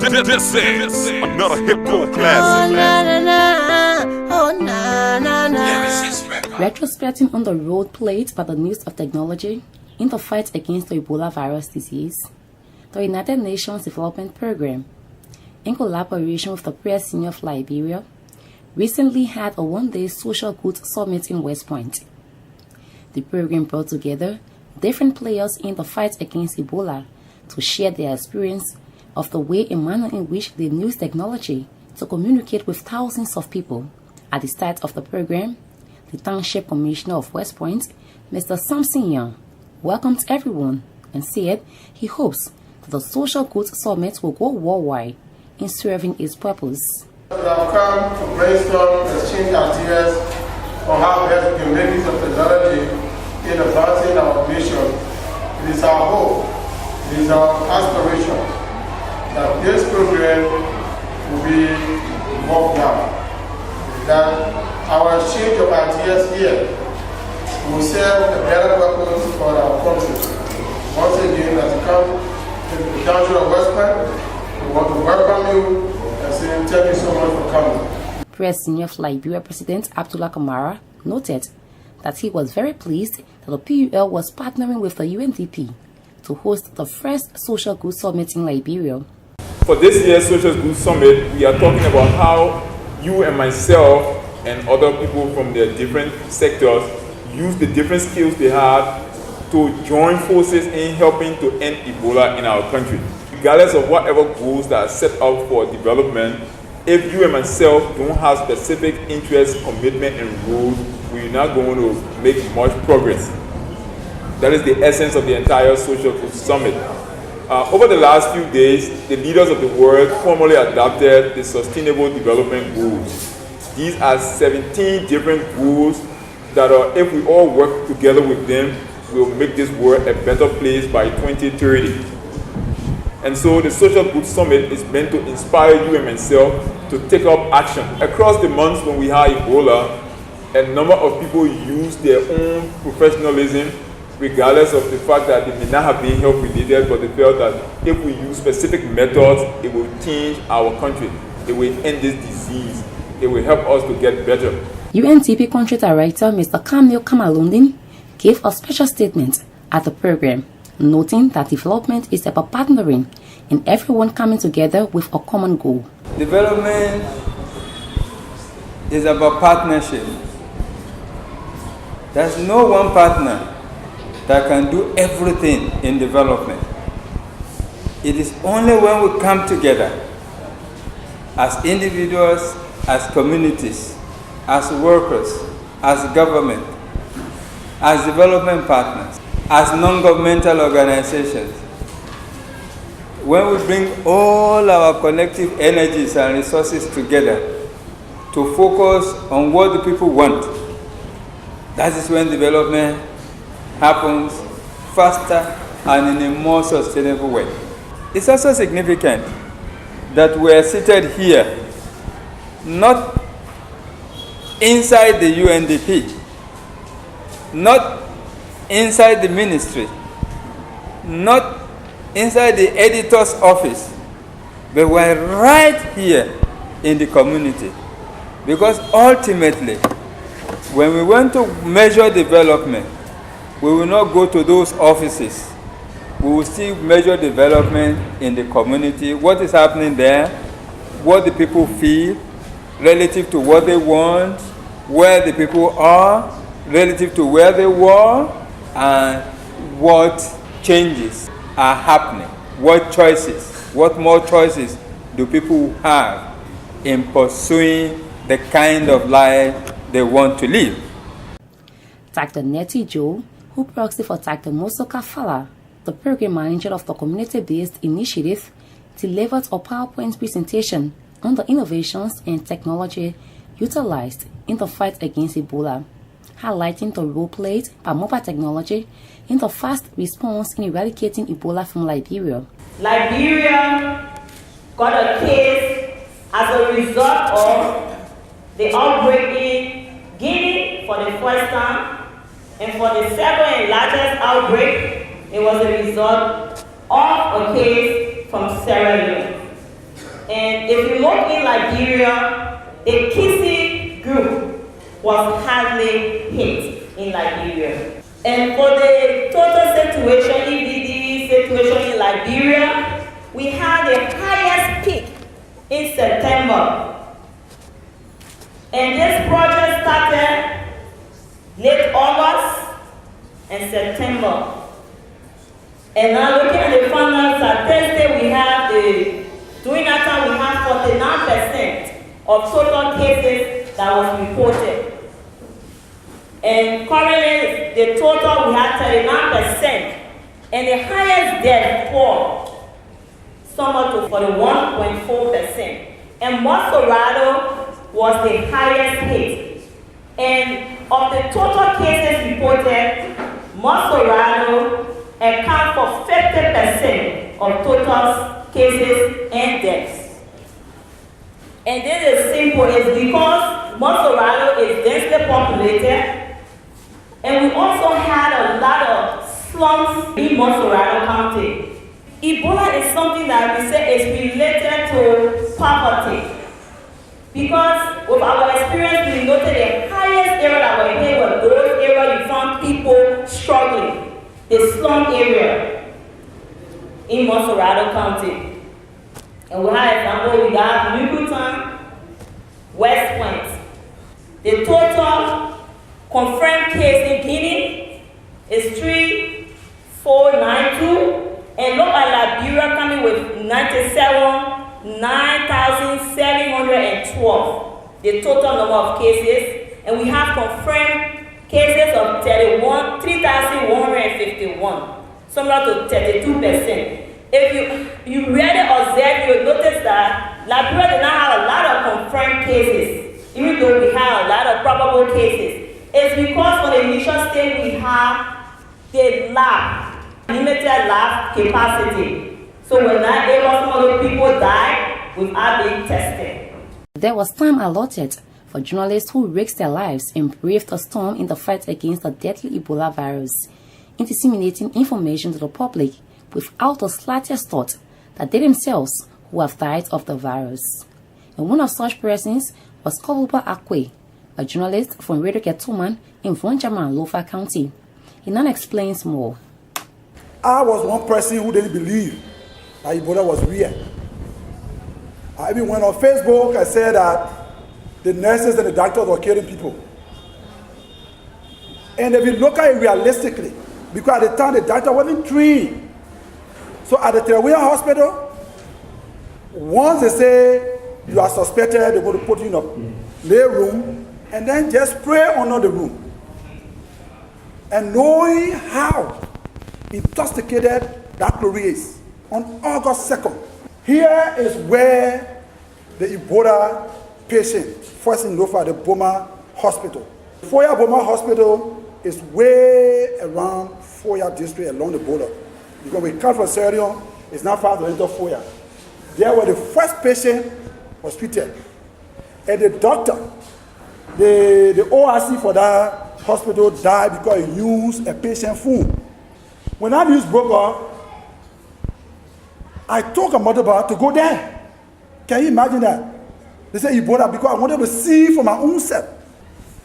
This is another hip-hop classic. Retrospecting on the role played by the use of technology in the fight against the Ebola virus disease, the United Nations Development Programme, in collaboration with the Presidency of Liberia, recently had a one-day social goods summit in West Point. The program brought together different players in the fight against Ebola to share their experience of the way and manner in which they use technology to communicate with thousands of people. At the start of the program, the Township Commissioner of West Point, Mr. Samson Young, welcomed everyone and said he hopes that the Social Goods Summit will go worldwide in serving its purpose. We have come to brainstorm and exchange ideas on how best we can make use of technology in advancing our mission. It is our hope, it is our aspiration that this program will be worthwhile, that our exchange of ideas here will serve a better purpose for our country. Once again, as you come to the Township of West Point, we want to welcome you and say thank you so much for coming. Presidency of Liberia President Abdullah Kamara noted that he was very pleased that the PUL was partnering with the UNDP to host the first Social Goods Summit in Liberia. For this year's Social Goods Summit, we are talking about how you and myself and other people from the different sectors use the different skills they have to join forces in helping to end Ebola in our country. Regardless of whatever goals that are set out for development, if you and myself don't have specific interest, commitment, and rules, we're not going to make much progress. That is the essence of the entire Social Goods Summit. Over the last few days, the leaders of the world formally adopted the Sustainable Development Goals. These are 17 different goals that are, if we all work together with them, will make this world a better place by 2030. And so the Social Goods Summit is meant to inspire you and myself to take up action. Across the months when we had Ebola, a number of people used their own professionalism, regardless of the fact that they may not have been health related, but they felt that if we use specific methods, it will change our country. It will end this disease. It will help us to get better. UNDP Country Director Mr. Kamil Kamalundin gave a special statement at the program, noting that development is about partnering and everyone coming together with a common goal. Development is about partnership. There's no one partner that can do everything in development. It is only when we come together as individuals, as communities, as workers, as government, as development partners, as non-governmental organizations, when we bring all our collective energies and resources together to focus on what the people want, that is when development happens faster and in a more sustainable way. It's also significant that we are seated here, not inside the UNDP, not inside the ministry, not inside the editor's office, but we're right here in the community. Because ultimately, when we want to measure development, we will not go to those offices. We will still measure development in the community, what is happening there, what the people feel, relative to what they want, where the people are, relative to where they were, and what changes are happening, what choices, what more choices do people have in pursuing the kind of life they want to live. Dr. Nettie Joe, who proxy for Dr. Mosoka Fala, the program manager of the community-based initiative, delivered a PowerPoint presentation on the innovations and technology utilized in the fight against Ebola, highlighting the role played by mobile technology in the fast response in eradicating Ebola from Liberia. Liberia got a case as a result of the outbreak in Guinea for the first time, and for the second and largest outbreak, it was a result of a case from Sierra Leone. And if you look in Liberia, the Kisi group was hardly hit in Liberia. And for the total situation, EBD situation in Liberia, we had the highest peak in September. And this project started late August and September. And now looking at the findings, at Thursday we have during that time we have 49% of total cases that was reported. And currently the total we have 39%. And the highest death toll somewhat to 41.4%. And Mosorado was the highest hit. And of the total cases reported, Mosorado accounts for 50% of total cases and deaths. And this is simple, it's because Mosorado is densely populated, and we also had a lot of slums in Mosorado County. Ebola is something that we say is related to poverty. Because with our experience, we noted the highest area that were here were those areas you found people struggling, the slum area in Mosorado County. And we have example, we have Newton, West Point. The total confirmed case in Guinea is 3,492, and look at Liberia coming with 9,712, the total number of cases, and we have confirmed cases of 3,151, similar to 32%. If you really observe, you will notice that Liberia did not have a lot of confirmed cases, even though we have a lot of probable cases. It's because for the initial stage we have the limited lab capacity. So we're not able, some of the people die without being tested. There was time allotted for journalists who risked their lives and braved a storm in the fight against the deadly Ebola virus, in disseminating information to the public without the slightest thought that they themselves would have died of the virus. And one of such persons was Koluba Akwe, a journalist from Radio Ketuman in Vonjama, Lofa County. He now explains more. I was one person who didn't believe that Ebola was real. I even went on Facebook, I said that the nurses and the doctors were killing people. And if you look at it realistically, because at the time the doctor wasn't trained. So at the Terawea hospital, once they say you are suspected, they're going to put you in a lay room and then just spray under the room. And knowing how intoxicated that chlorine is, on August 2nd, here is where the Ebola patient, first in Lofa, the Boma Hospital. Foya Boma Hospital is way around Foya district along the border. Because we come from Sierra Leone, it's not far to enter Foya. There where the first patient was treated. And the doctor, the ORC for that hospital died because he used a patient food. When that news broke up, I took a motorbike to go there. Can you imagine that? They said Ebola because I wanted to see for my own self.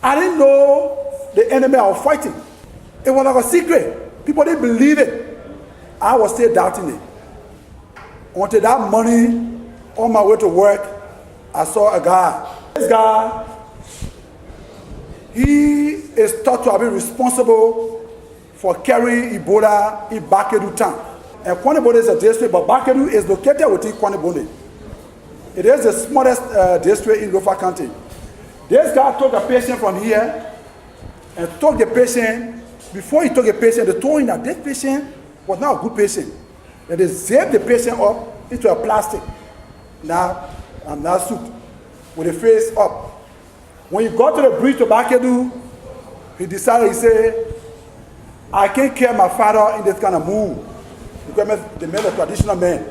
I didn't know the enemy I was fighting. It was like a secret. People didn't believe it. I was still doubting it. Until that morning, on my way to work, I saw a guy. This guy, he is thought to have been responsible for carrying Ebola in Bakedu town. And Kwanibone is a district, but Bakedu is located within Kwanibone. It is the smallest district in Lofa County. This guy took a patient from here and took the patient. Before he took the patient, they told him that this patient was not a good patient. Then they zipped the patient up into a plastic. Now, I'm not suit with the face up. When he got to the bridge to Bakedu, he decided, he said, I can't carry my father in this kind of mood. Because they made a traditional man.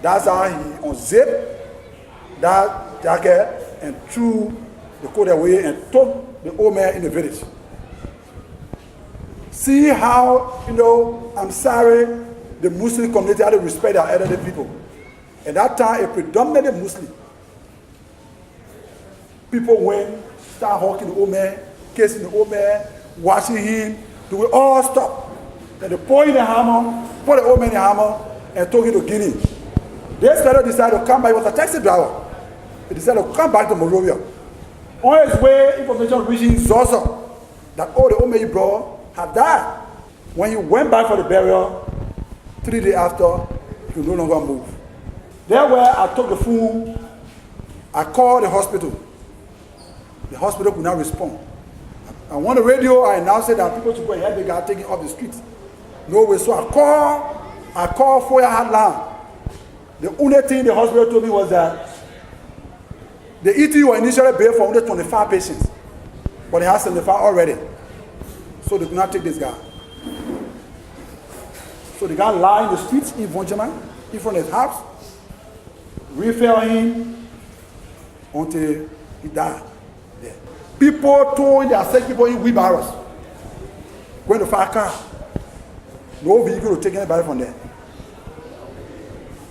That's how he unzipped that jacket and threw the coat away and took the old man in the village. See how, I'm sorry, the Muslim community had to respect our elderly people. At that time, a predominantly Muslim. People went, start hawking the old man, kissing the old man, washing him. They will all stop. Then they pour in the hammer, put the old man in the hammer, and took him to Guinea. This fellow decided to come back. He was a taxi driver. He decided to come back to Monrovia. On his way, information reaching Zozo that all the old man he brought had died. When he went back for the burial, 3 days after, he could no longer move. There where I took the phone, I called the hospital. The hospital could not respond. I on the radio, I announced that people should go and help the guy taking off the streets. No way, so I called for your hotline. The only thing the hospital told me was that the ETU were initially billed for only 25 patients, but they had 75 already. So they could not take this guy. So the guy lied in the streets in Vonjama, in front of his house, refill him until he died there. People told their sick people in wheelbarrows, going to fire car. No vehicle to take anybody from there.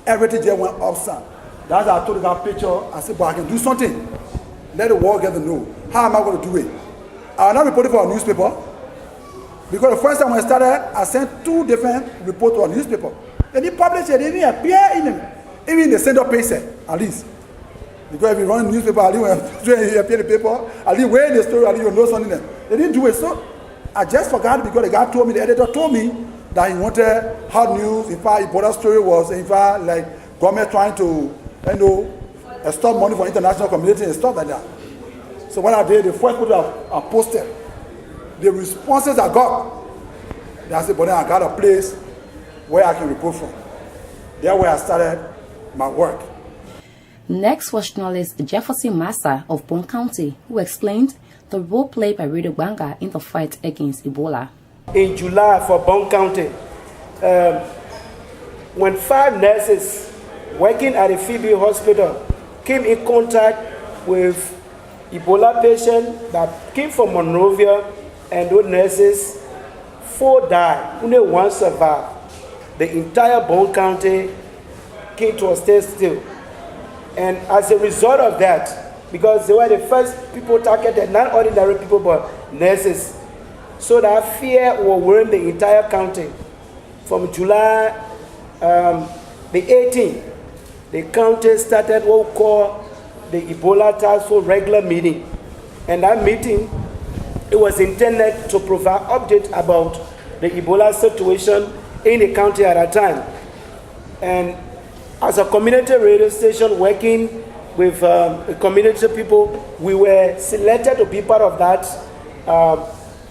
Everything just went upside. That's why I told the guy picture. I said, but I can do something. Let the world get to know. How am I going to do it? I will not report it for a newspaper. Because the first time when I started, I sent 2 different reports to a newspaper. And he published it. They didn't appear even in the center page, at least. Because if you run a newspaper, at least when you appear in the paper, at least where in the story, at least you know something there. They didn't do it. So I just forgot because the guy told me, the editor told me that he wanted hard news. In fact, the story was, in fact, like government trying to, stop money for international community and stuff like that. So what I did, the first photo I posted, the responses I got, I said, but then I got a place where I can report from. That's where I started my work. Next was journalist Jefferson Massa of Bone County, who explained the role played by Radio Banga in the fight against Ebola. In July for Bone County, when 5 nurses working at a Phoebe hospital came in contact with Ebola patient that came from Monrovia, and those nurses, 4 died, only 1 survived. The entire Bone County came to a standstill. And as a result of that, because they were the first people targeted, not ordinary people, but nurses, so that fear overwhelmed the entire county. From July the 18th, the county started what we call the Ebola Task Force regular meeting. And that meeting, it was intended to provide updates about the Ebola situation in the county at that time. And as a community radio station working with community people, we were selected to be part of that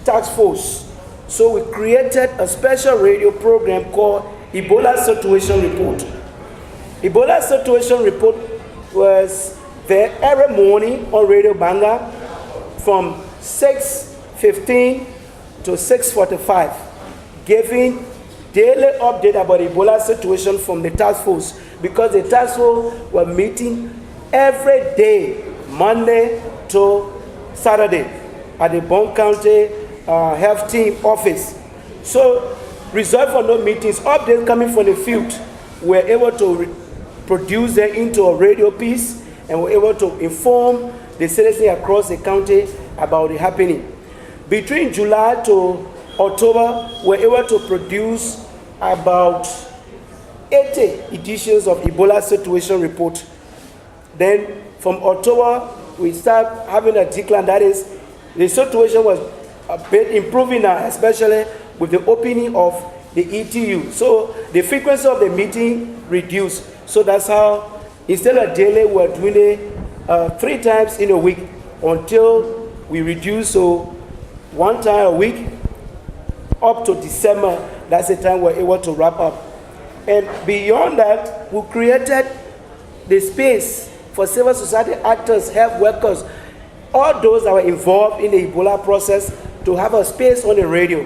task force. So we created a special radio program called Ebola Situation Report. Ebola Situation Report was there every morning on Radio Banga from 6:15 to 6:45, giving daily update about Ebola situation from the task force, because the task force were meeting every day, Monday to Saturday, at the Bone County Health Team office. So, result for no meetings, updates coming from the field, we were able to produce them into a radio piece, and were able to inform the citizens across the county about the happening. Between July to October, we were able to produce about 80 editions of Ebola Situation Report. Then from October, we start having a decline. That is, the situation was a bit improving now, especially with the opening of the ETU. So the frequency of the meeting reduced. So that's how, instead of daily, we're doing it 3 times in a week until we reduce so 1 time a week up to December. That's the time we're able to wrap up. And beyond that, we created the space for civil society actors, health workers, all those that were involved in the Ebola process, to have a space on the radio.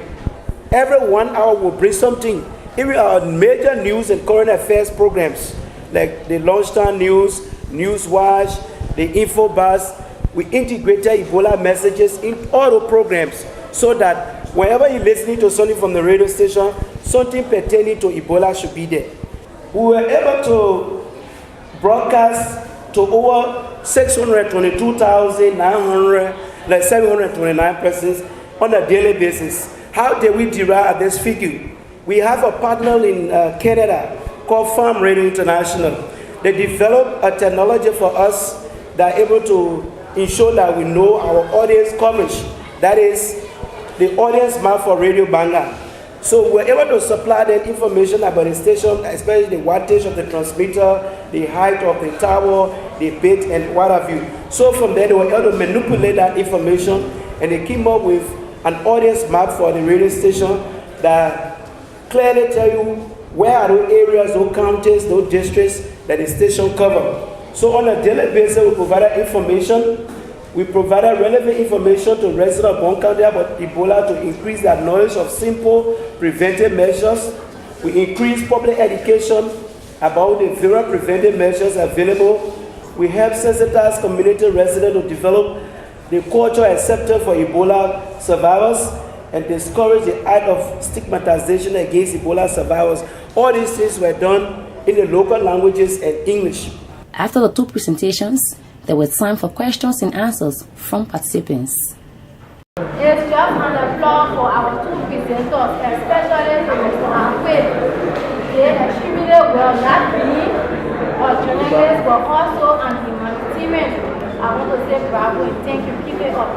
Every 1 hour we'll bring something. Even our major news and current affairs programs, like the lunchtime news, News Watch, the info bus, we integrated Ebola messages in all the programs, so that whenever you're listening to something from the radio station, something pertaining to Ebola should be there. We were able to broadcast to over 729 persons on a daily basis. How did we derive this figure? We have a partner in Canada called Farm Radio International. They developed a technology for us that are able to ensure that we know our audience coverage. That is the audience map for Radio Banga. So we're able to supply that information about the station, especially the wattage of the transmitter, the height of the tower, the bit, and what have you. So from there, they were able to manipulate that information, and they came up with an audience map for the radio station that clearly tell you where are those areas, those counties, those districts that the station covers. So on a daily basis, we provided information. We provided relevant information to residents of Bon County about Ebola to increase their knowledge of simple preventive measures. We increased public education about the various preventive measures available. We help sensitize community residents to develop the cultural acceptance for Ebola survivors and discourage the act of stigmatization against Ebola survivors. All these things were done in the local languages and English. After the two presentations, there was time for questions and answers from participants. It's just on the floor for our two presenters, especially to Mr. Akwet. They extremely well, not me, or journalists, but also on humanitarian. I want to say bravo and thank you. Keep it up.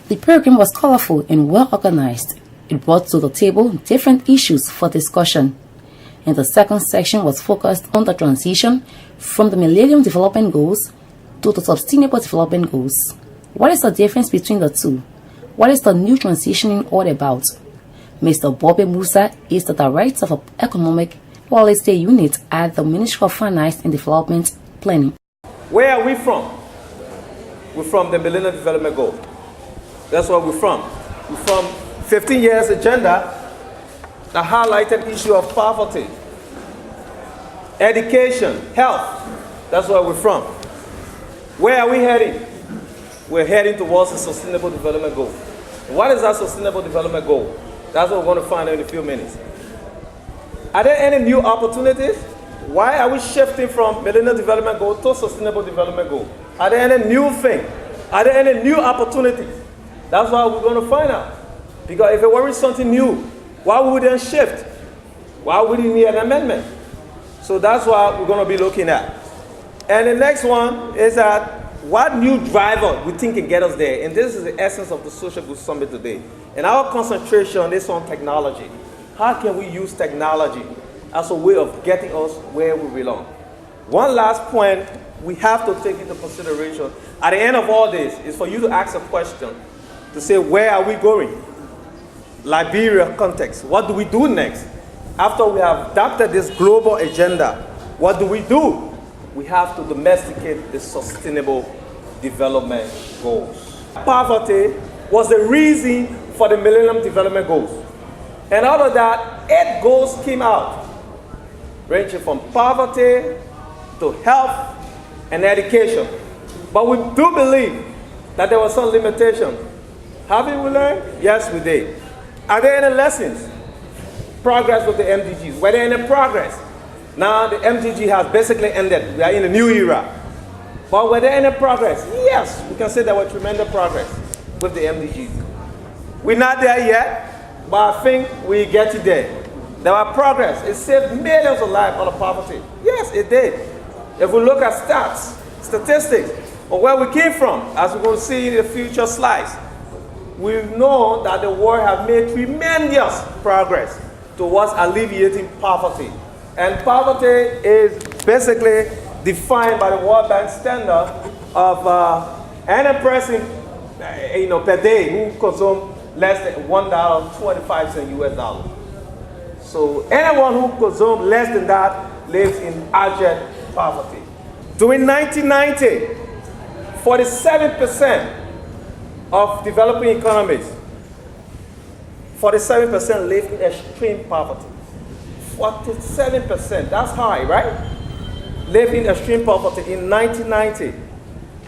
The program was colorful and well organized. It brought to the table different issues for discussion. And the second section was focused on the transition from the Millennium Development Goals to the Sustainable Development Goals. What is the difference between the two? What is the new transitioning all about? Mr. Bobby Musa is the Director of Economic Policy Unit at the Ministry of Finance and Development Planning. Where are we from? We're from the Millennium Development Goal. That's where we're from. We're from 15 years agenda that highlighted the issue of poverty, education, health. That's where we're from. Where are we heading? We're heading towards the Sustainable Development Goal. What is that Sustainable Development Goal? That's what we're going to find out in a few minutes. Are there any new opportunities? Why are we shifting from Millennium Development Goal to Sustainable Development Goal? Are there any new things? Are there any new opportunities? That's what we're going to find out. Because if it were something new, why would we then shift? Why would we need an amendment? So that's what we're going to be looking at. And the next one is that what new driver we think can get us there? And this is the essence of the Social Good Summit today. And our concentration is on technology. How can we use technology as a way of getting us where we belong? One last point we have to take into consideration at the end of all this is for you to ask a question to say, where are we going? Liberia context. What do we do next? After we have adopted this global agenda, what do? We have to domesticate the Sustainable Development Goals. Poverty was the reason for the Millennium Development Goals. And out of that, 8 goals came out, ranging from poverty to health and education. But we do believe that there was some limitation. Haven't we learned? Yes, we did. Are there any lessons? Progress with the MDGs. Were there any progress? Now the MDG has basically ended. We are in a new era. But were there any progress? Yes, we can say there was tremendous progress with the MDGs. We're not there yet, but I think we get to there. There was progress. It saved millions of lives out of poverty. Yes, it did. If we look at statistics, or where we came from, as we're going to see in the future slides, we know that the world has made tremendous progress towards alleviating poverty. And poverty is basically defined by the World Bank standard of any person per day who consumes less than $1.25 US dollars. So anyone who consumes less than that lives in abject poverty. During 1990, 47% of developing economies, 47% live in extreme poverty. 47%, that's high, right? Live in extreme poverty in 1990.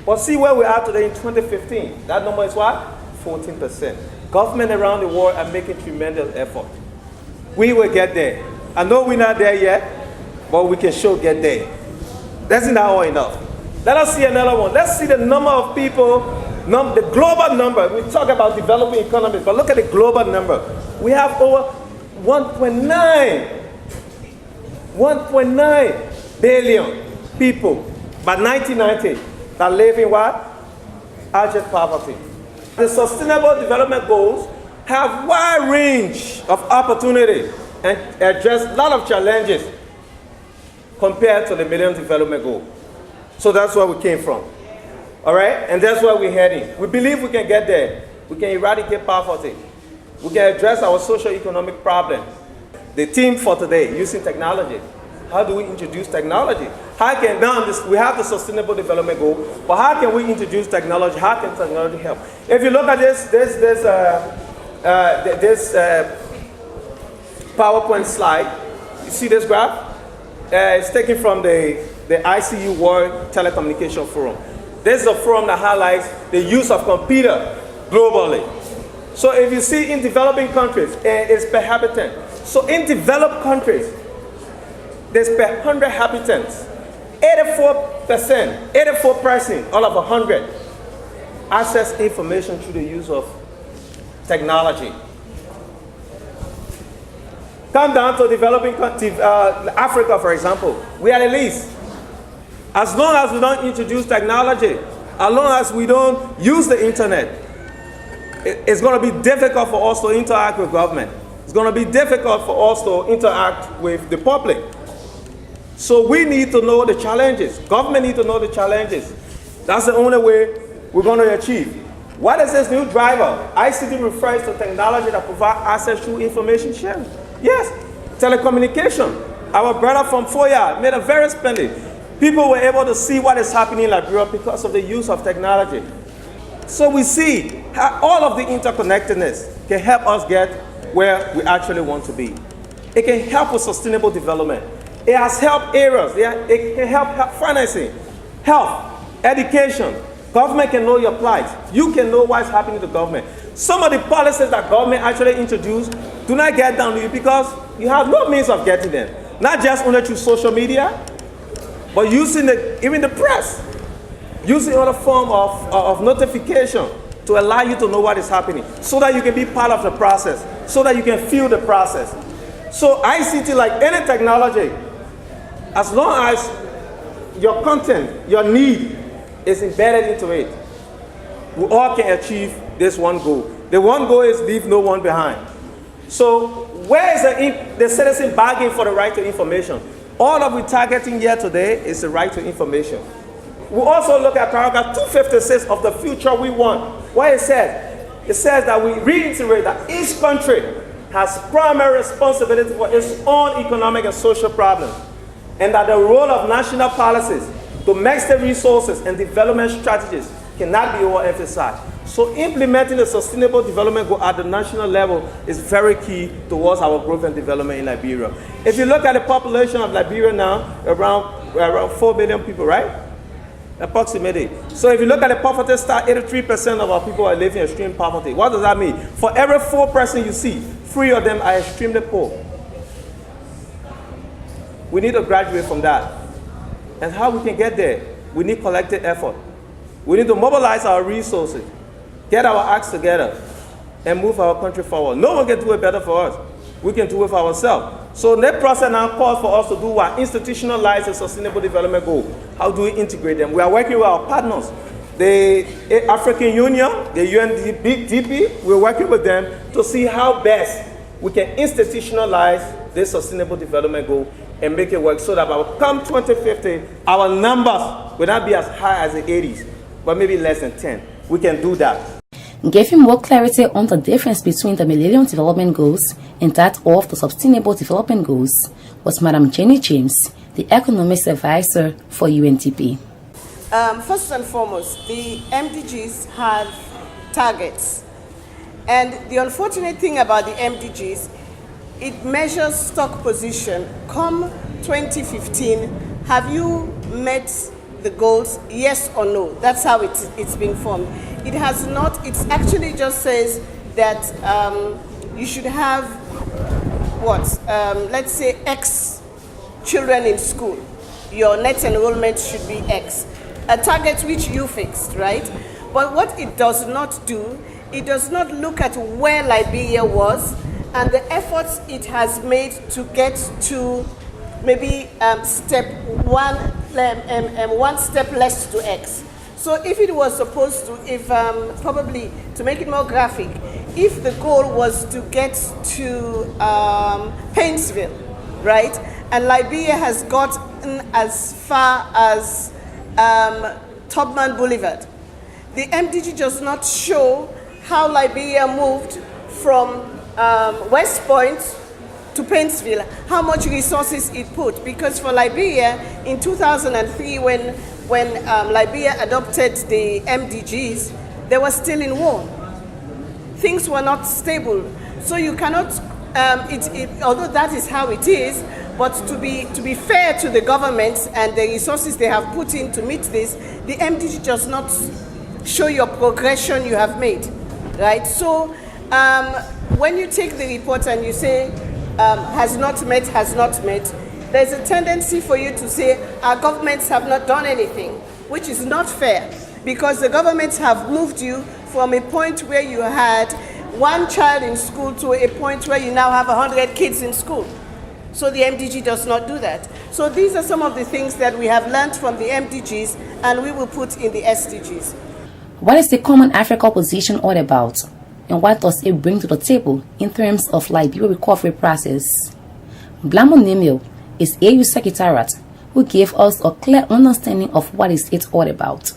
But see where we are today in 2015. That number is what? 14%. Governments around the world are making tremendous effort. We will get there. I know we're not there yet, but we can sure get there. Isn't that all enough? Let us see another one. Let's see the number of people, the global number. We talk about developing economies, but look at the global number. We have over 1.9 billion people by 1990 that live in what? Abject poverty. The Sustainable Development Goals have wide range of opportunity and address a lot of challenges compared to the Millennium Development Goal. So that's where we came from. All right? And that's where we're heading. We believe we can get there. We can eradicate poverty. We can address our socio-economic problems. The theme for today, using technology. How do we introduce technology? How can now we have the Sustainable Development Goal, but how can we introduce technology? How can technology help? If you look at this PowerPoint slide, you see this graph? It's taken from the ICU World Telecommunication Forum. This is a forum that highlights the use of computer globally. So if you see in developing countries, it's per habitant. So in developed countries, there's per 100 inhabitants, 84% all of 100 access information through the use of technology. Come down to developing countries, Africa, for example. We are the least. As long as we don't introduce technology, as long as we don't use the internet, it's going to be difficult for us to interact with government. It's going to be difficult for us to interact with the public. So we need to know the challenges. Government need to know the challenges. That's the only way we're going to achieve. What is this new driver? ICT refers to technology that provides access to information sharing. Yes, telecommunication. Our brother from Foya made a very splendid. People were able to see what is happening in Liberia because of the use of technology. So we see how all of the interconnectedness can help us get where we actually want to be. It can help with sustainable development. It has helped areas. It can help financing, health, education. Government can know your plight. You can know what's happening to government. Some of the policies that government actually introduced do not get down to you because you have no means of getting them. Not just only through social media, but using even the press, using other form of notification to allow you to know what is happening, so that you can be part of the process, so that you can feel the process. So ICT, like any technology, as long as your content, your need is embedded into it, we all can achieve this one goal. The one goal is leave no one behind. So where is the citizen bargain for the right to information? All that we're targeting here today is the right to information. We also look at paragraph 256 of the future we want. What it says that we reiterate that each country has primary responsibility for its own economic and social problems, and that the role of national policies, domestic resources, and development strategies cannot be overemphasized. So implementing the Sustainable Development Goal at the national level is very key towards our growth and development in Liberia. If you look at the population of Liberia now, around 4 billion people, right? Approximately. So if you look at the poverty stat, 83% of our people are living in extreme poverty. What does that mean? For every 4 person you see, 3 of them are extremely poor. We need to graduate from that. And how we can get there? We need collective effort. We need to mobilize our resources, get our acts together, and move our country forward. No one can do it better for us. We can do it for ourselves. So that process now calls for us to do what? Institutionalize the Sustainable Development Goal. How do we integrate them? We are working with our partners. The African Union, the UNDP, we're working with them to see how best we can institutionalize this Sustainable Development Goal and make it work so that by come 2050, our numbers will not be as high as the 80s, but maybe less than 10. We can do that. Giving more clarity on the difference between the Millennium Development Goals and that of the Sustainable Development Goals was Madam Jenny James, the Economics Advisor for UNDP. First and foremost, the MDGs have targets. And the unfortunate thing about the MDGs, it measures stock position. Come 2015, have you met the goals, yes or no? That's how it's been formed. It has not, it actually just says that you should have, let's say X children in school. your net enrollment should be X, a target which you fixed, right? But what it does not do, it does not look at where Liberia was and the efforts it has made to get to maybe step one step less to X. So if it was supposed to, probably to make it more graphic, if the goal was to get to Paintsville, right, and Liberia has gotten as far as Tubman Boulevard, the MDG does not show how Liberia moved from West Point to Paintsville, how much resources it put. Because for Liberia, in 2003, when Liberia adopted the MDGs, they were still in war. Things were not stable. So you cannot, although that is how it is, but to be fair to the government and the resources they have put in to meet this, the MDG does not show your progression you have made, right? So when you take the report and you say has not met, there's a tendency for you to say our governments have not done anything, which is not fair, because the governments have moved you from a point where you had one child in school to a point where you now have 100 kids in school. So the MDG does not do that. So these are some of the things that we have learned from the MDGs and we will put in the SDGs. What is the Common Africa Position all about? And what does it bring to the table in terms of Liberia recovery process? Blamo Nemio is AU Secretariat, who gave us a clear understanding of what is it all about.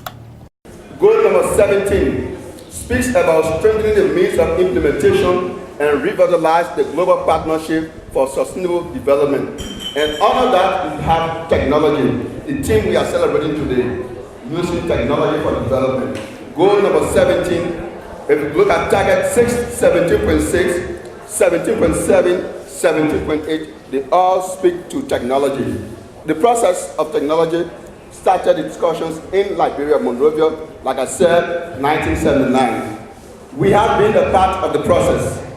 Goal number 17 speaks about strengthening the means of implementation and revitalize the global partnership for sustainable development. And under that, we have technology, the theme we are celebrating today, using technology for development. Goal number 17, if you look at target 6, 17.6, 17.7, 17.8, they all speak to technology. The process of technology started discussions in Liberia, Monrovia, like I said, 1979. We have been a part of the process.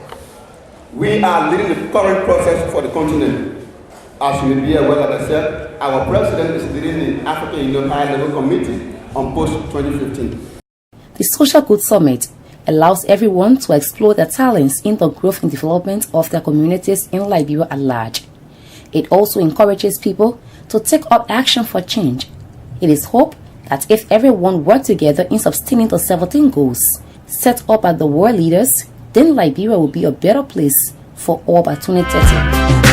We are leading the current process for the continent. As you may be aware, like I said, our president is leading the African Union High-Level Committee on post-2015. The Social Good Summit allows everyone to explore their talents in the growth and development of their communities in Liberia at large. It also encourages people to take up action for change. It is hoped that if everyone works together in sustaining the 17 goals set up by the world leaders, then Liberia will be a better place for all by 2030.